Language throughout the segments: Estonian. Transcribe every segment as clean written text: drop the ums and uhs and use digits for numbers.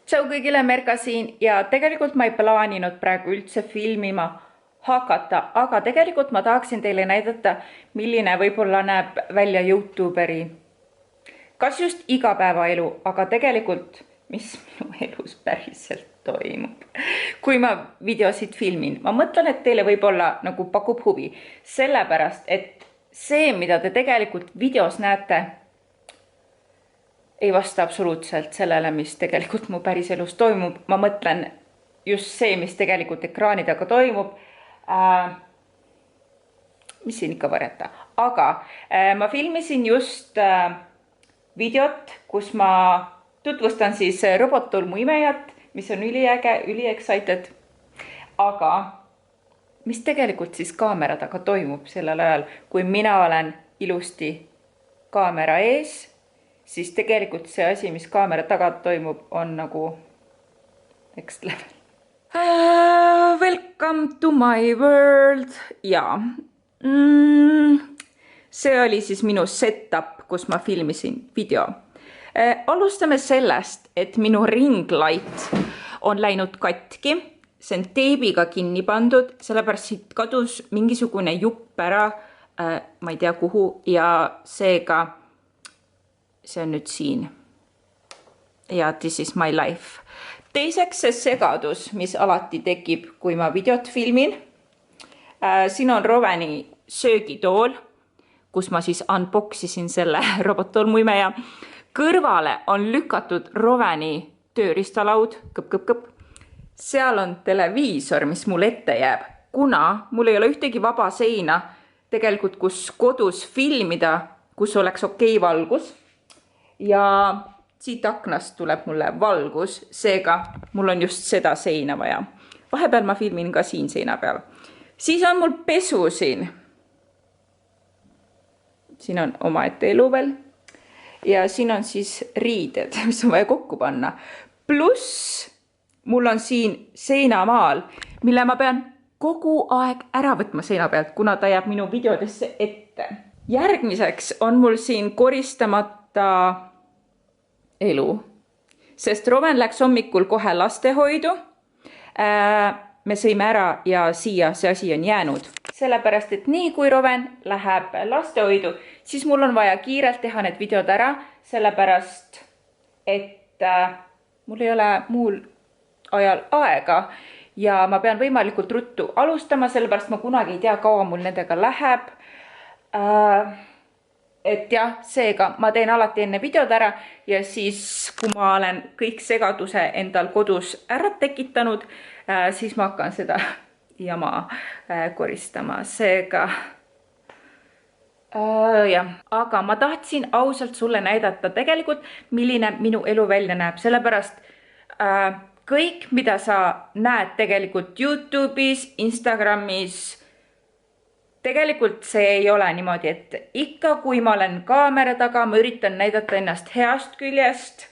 Tšau kõigile, Merka siin ja tegelikult ma ei plaaninud praegu üldse filmima hakata, aga tegelikult ma tahaksin teile näidata, milline võib-olla näeb välja YouTuberi. Kas just igapäevaelu, aga tegelikult, mis minu elus päriselt toimub. Kui ma videosid filmin, ma mõtlen, et teile võib-olla nagu pakub huvi, sellepärast, et see, mida te tegelikult videos näete, ei vasta absoluutselt sellele, mis tegelikult mu päriselus toimub. Ma mõtlen just see, mis tegelikult ekraani taga toimub. Mis siin ikka varjata. Aga ma filmisin just videot, kus ma tutvustan siis robottolmuimejat, mis on üliäge, üliexcited. Aga mis tegelikult siis kaamera taga toimub sellel ajal, kui mina olen ilusti kaamera ees, siis tegelikult see asi, mis kaamera taga toimub, on nagu next level. Welcome to my world. Ja. See oli siis minu setup, kus ma filmisin video. Alustame sellest, et minu ring light on läinud katki. See on teebiga kinni pandud, sellepärast siit kadus mingisugune jupp ära, ma ei tea kuhu, ja seega see on nüüd siin. Ja this is my life. Teiseks see segadus, mis alati tekib, kui ma videot filmin. Siin on Roveni söögitool, kus ma siis unboxisin selle robottolmuimeja. Kõrvale on lükatud Roveni tööriistalaud, kõp. Seal on televiisor, mis mul ette jääb, kuna mul ei ole ühtegi vaba seina tegelikult, kus kodus filmida, kus oleks okei valgus. Ja siit aknast tuleb mulle valgus, seega mul on just seda seina vaja. Vahepeal ma filmin ka siin seina peal. Siis on mul pesu siin. Siin on omaette elu veel. Ja siin on siis riided, mis on vaja kokku panna. Pluss mul on siin seinamaal, mille ma pean kogu aeg ära võtma seina pealt, kuna ta jääb minu videodesse ette. Järgmiseks on mul siin koristamata elu, sest Roven läks hommikul kohe lastehoidu. Me sõime ära ja siia see asi on jäänud. Sellepärast, et nii kui Roven läheb lastehoidu, siis mul on vaja kiirelt teha need videod ära, sellepärast, et mul ei ole muul ajal aega ja ma pean võimalikult ruttu alustama, sellepärast ma kunagi ei tea, kaua mul nendega läheb. Et jah, seega ma teen alati enne videod ära ja siis, kui ma olen kõik segaduse endal kodus ära tekitanud, siis ma hakkan seda jama koristama. Seega, jah. Aga ma tahtsin ausalt sulle näidata tegelikult, milline minu elu välja näeb, sellepärast kõik, mida sa näed tegelikult YouTube'is, Instagramis, tegelikult see ei ole niimoodi, et ikka kui ma olen kaamera taga, ma üritan näidata ennast heast küljest,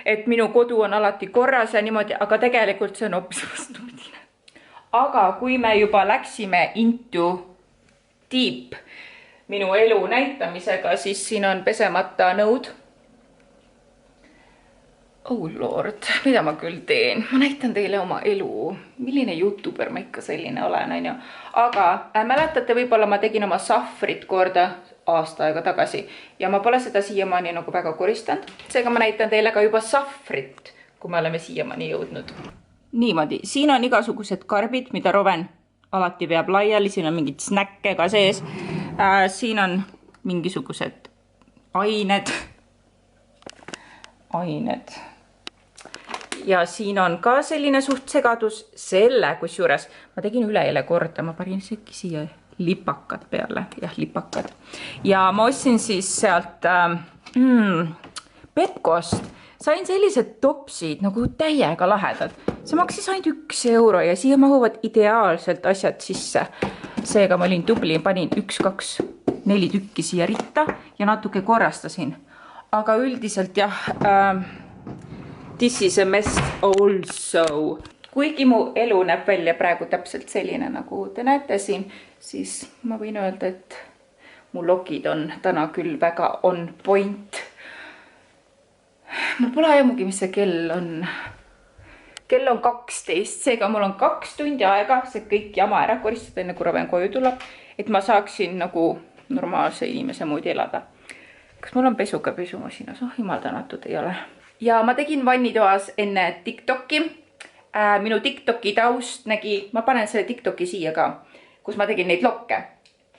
et minu kodu on alati korras ja niimoodi, aga tegelikult see on hoopis vastupidine. Aga kui me juba läksime into deep minu elu näitamisega, siis siin on pesemata nõud. Oh lord, mida ma küll teen? Ma näitan teile oma elu. Milline YouTuber ma ikka selline olen, on ju. Aga mäletate, võib-olla ma tegin oma sahvrit korda aasta aega tagasi ja ma pole seda siiamaani nagu väga koristanud. Seega ma näitan teile ka juba sahvrit, kui me oleme siiamaani jõudnud. Niimoodi, siin on igasugused karbid, mida Roven alati veab laiali, siin on mingid snäkke ka sees. Siin on mingisugused ained. Ja siin on ka selline suht segadus selle, kus juures ma tegin üleeile korda, ma panin sekki siia lipakad peale, jah, lipakad. Ja ma ostsin siis sealt Pepkost, sain sellised topsid nagu täiega lahedad. See maksis ainult 1 euro ja siia mahuvad ideaalselt asjad sisse. Seega ma olin tubli, panin 1, 2, 4 tükki siia ritta ja natuke korrastasin. Aga üldiselt jah, this is a mess also. Kuigi mu elu näeb välja praegu täpselt selline, nagu te näete siin, siis ma võin öelda, et mu lokid on täna küll väga on point. Mul pole aimugi, mis see kell on. kell on 12, seega mul on 2 tundi aega see kõik jama ära koristada, enne kui Roven koju tuleb, et ma saaksin nagu normaalse inimese moodi elada. Kas mul on pesuga pesumasinas? Jumal tänatud ei ole. Ja ma tegin vannitoas enne TikToki. Minu TikToki taust nägi, ma panen selle TikToki siia ka, kus ma tegin neid lokke.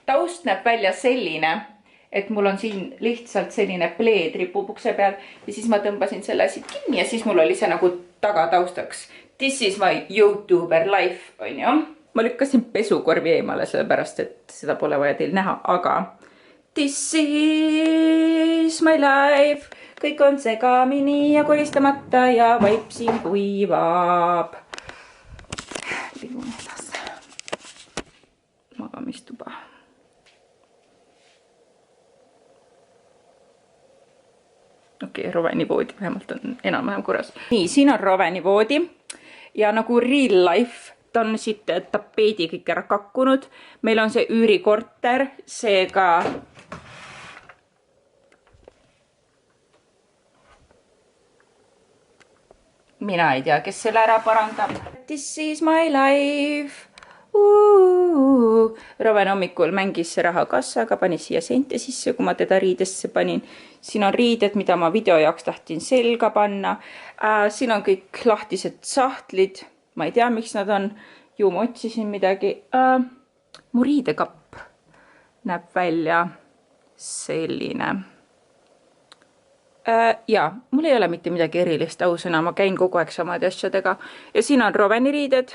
Taust näeb välja selline, et mul on siin lihtsalt selline pleed ripub ukse peal ja siis ma tõmbasin selle siit kinni ja siis mul oli see nagu tagataustaks. This is my YouTuber life, on ju. Ma lükkasin pesukorvi eemale sellepärast, et seda pole vaja teil näha, aga this is my life. Kõik on segamini ja koristamata ja vaip siin kuivab. Ligun edasi. Magamistuba. Okei, Roveni voodi vähemalt on enam-vähem korras. Nii, siin on Roveni voodi ja nagu real life ta on siit tapeedi kõik ära kakkunud. Meil on see üürikorter, seega mina ei tea, kes selle ära parandab. This is my life. Roven hommikul mängis rahakassaga, pani siia sente sisse, kui ma teda riidesse panin. Siin on riided, mida ma video jaoks tahtsin selga panna. Siin on kõik lahtised sahtlid. Ma ei tea, miks nad on. Ju ma otsisin midagi. Mu riidekapp näeb välja selline. Ja, mul ei ole mitte midagi erilist ausõna. Ma käin kogu aeg samade asjadega. Ja siin on Roveni riided,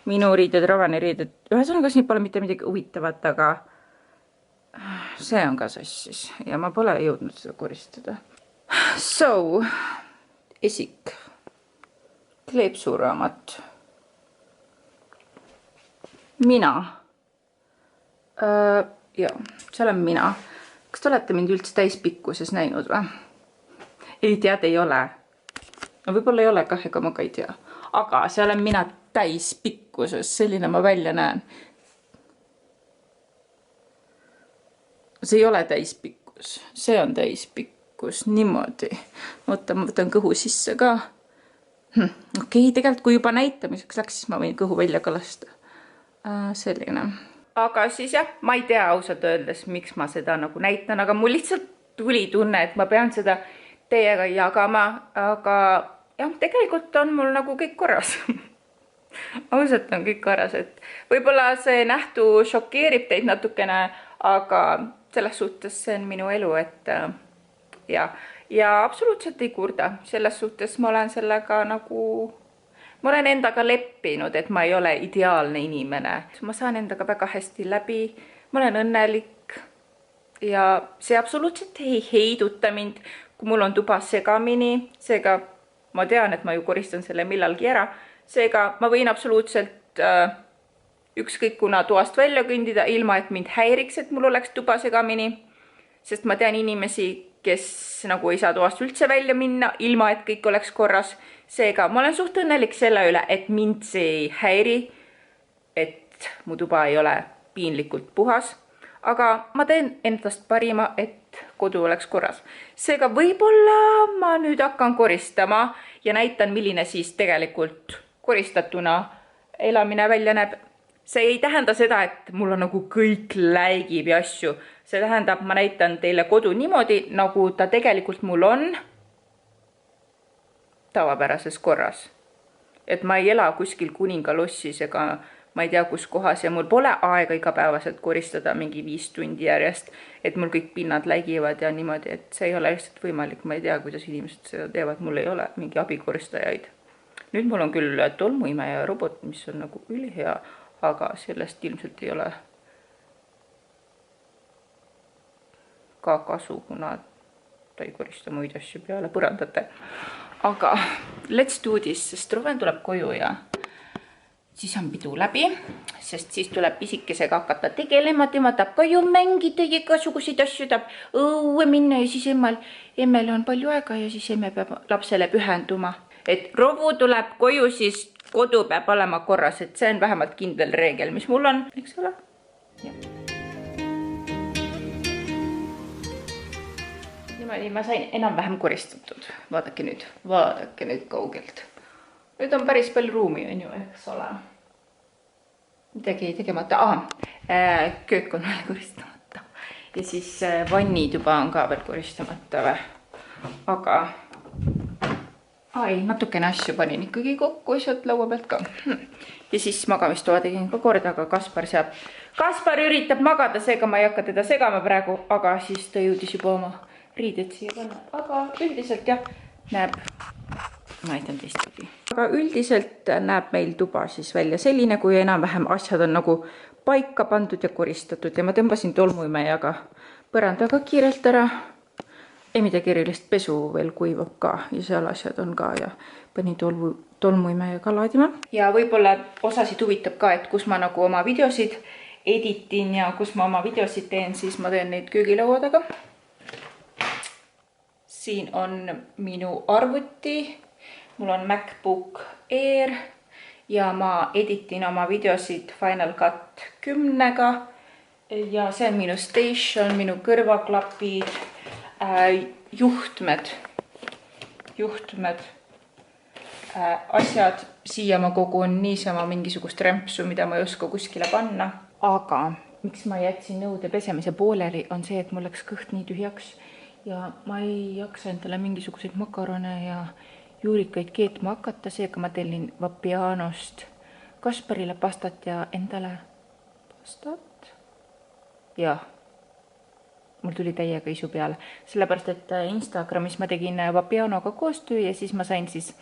minu riided, Roveni riided. Ühesõnaga, siin pole mitte midagi huvitavat, aga see on ka sassis. Ja ma pole jõudnud seda koristada. So, esik. Kleepsuraamat. Mina. Jah, seal on mina. Kas te olete mind üldse täispikkuses näinud või? Ei tead, ei ole. No võib-olla ei ole kah, ega ma ka ei tea. Aga seal on mina täispikkuses. Selline ma välja näen. See ei ole täispikkus. See on täispikkus. Niimoodi. Oota, ma võtan kõhu sisse ka. Okei, tegelikult kui juba näitamiseks läks, siis ma võin kõhu välja ka lasta. Selline. Aga siis jah, ma ei tea ausalt öeldes, miks ma seda nagu näitan, aga mul lihtsalt tuli tunne, et ma pean seda teiega jagama, aga jah, tegelikult on mul nagu kõik korras. Ausalt on kõik korras, et võib-olla see nähtu šokeerib teid natukene, aga selles suhtes see on minu elu, et ja absoluutselt ei kurda. Selles suhtes ma olen sellega nagu... Ma olen endaga leppinud, et ma ei ole ideaalne inimene. Ma saan endaga väga hästi läbi, ma olen õnnelik ja see absoluutselt ei heiduta mind, kui mul on tuba segamini. Seega ma tean, et ma ju koristan selle millalgi ära. Seega ma võin absoluutselt ükskõik kuna toast välja kõndida, ilma et mind häiriks, et mul oleks tuba segamini. Sest ma tean inimesi, kes nagu ei saa toast üldse välja minna, ilma et kõik oleks korras. Seega ma olen suht õnnelik selle üle, et mind see ei häiri, et mu tuba ei ole piinlikult puhas. Aga ma teen endast parima, et kodu oleks korras. Seega võib-olla ma nüüd hakkan koristama ja näitan, milline siis tegelikult koristatuna elamine välja näeb. See ei tähenda seda, et mul on nagu kõik läigib ja asju. See tähendab, ma näitan teile kodu niimoodi, nagu ta tegelikult mul on tavapärases korras. Et ma ei ela kuskil kuningalossis ega ma ei tea kus kohas ja mul pole aega igapäevaselt koristada mingi 5 tundi järjest, et mul kõik pinnad läigivad ja niimoodi, et see ei ole lihtsalt võimalik. Ma ei tea, kuidas inimesed seda teevad, mul ei ole mingi abikoristajaid. Nüüd mul on küll tolmuimeja robot, mis on nagu ülihea, aga sellest ilmselt ei ole ka kasu, kuna ta ei korista muid asju peale põrandate. Aga let's do this, sest Roven tuleb koju ja siis on pidu läbi, sest siis tuleb pisikesega hakata tegelema, tema tahab ka ju mängida ja igasuguseid asju, tahab õue minna ja siis emmel on palju aega ja siis emme peab lapsele pühenduma. Et Rovu tuleb koju, siis kodu peab olema korras, et see on vähemalt kindel reegel, mis mul on, eks ole? niimoodi ma sain enam-vähem koristatud. Vaadake nüüd kaugelt. Nüüd on päris palju ruumi, on ju, eks ole. Midagi tegemata. Köök on veel koristamata. Ja siis vannid juba on ka veel koristamata või. Aga natukene asju panin ikkagi kokku sealt laua pealt ka. Ja siis magamistoa tegin ka korda, aga Kaspar üritab magada, seega ma ei hakka teda segama praegu, aga siis ta jõudis juba oma riided siia panna. Aga üldiselt jah, näeb, ma näitan teistpidi. Aga üldiselt näeb meil tuba siis välja selline, kui enam-vähem asjad on nagu paika pandud ja koristatud ja ma tõmbasin tolmuimejaga põrandaga kiirelt ära. Ei midagi erilist, pesu veel kuivab ka ja seal asjad on ka ja panin tolmuimejaga laadima. Ja võib-olla osasid huvitab ka, et kus ma nagu oma videosid editin ja kus ma oma videosid teen, siis ma teen neid köögilaua taga. Siin on minu arvuti, mul on MacBook Air ja ma editin oma videosid Final Cut 10-ga ja see on minu station, minu kõrvaklapid, juhtmed, asjad, siia ma kogun niisama mingisugust rämpsu, mida ma ei oska kuskile panna. Aga miks ma jätsin nõude pesemise pooleli on see, et mul läks kõht nii tühjaks ja ma ei jaksa endale mingisuguseid makarone ja juurikaid keetma hakata, seega ma tellin Vapianost Kasparile pastat ja endale pastat. Jah. Mul tuli täiega isu peale, sellepärast, et Instagramis ma tegin Vapianoga koostöö ja siis ma sain siis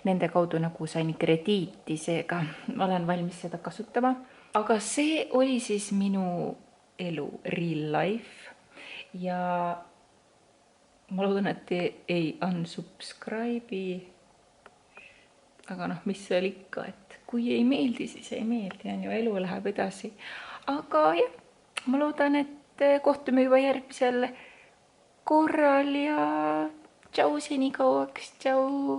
nende kaudu nagu sain krediiti, seega ma olen valmis seda kasutama. Aga see oli siis minu elu, real life ja ma loodan, et te ei unsubscribe'i. Aga mis seal ikka, et kui ei meeldi, siis ei meeldi, on ju, elu läheb edasi. Aga jah, ma loodan, et kohtume juba järgmisel korral ja tšau senikauaks, tšau!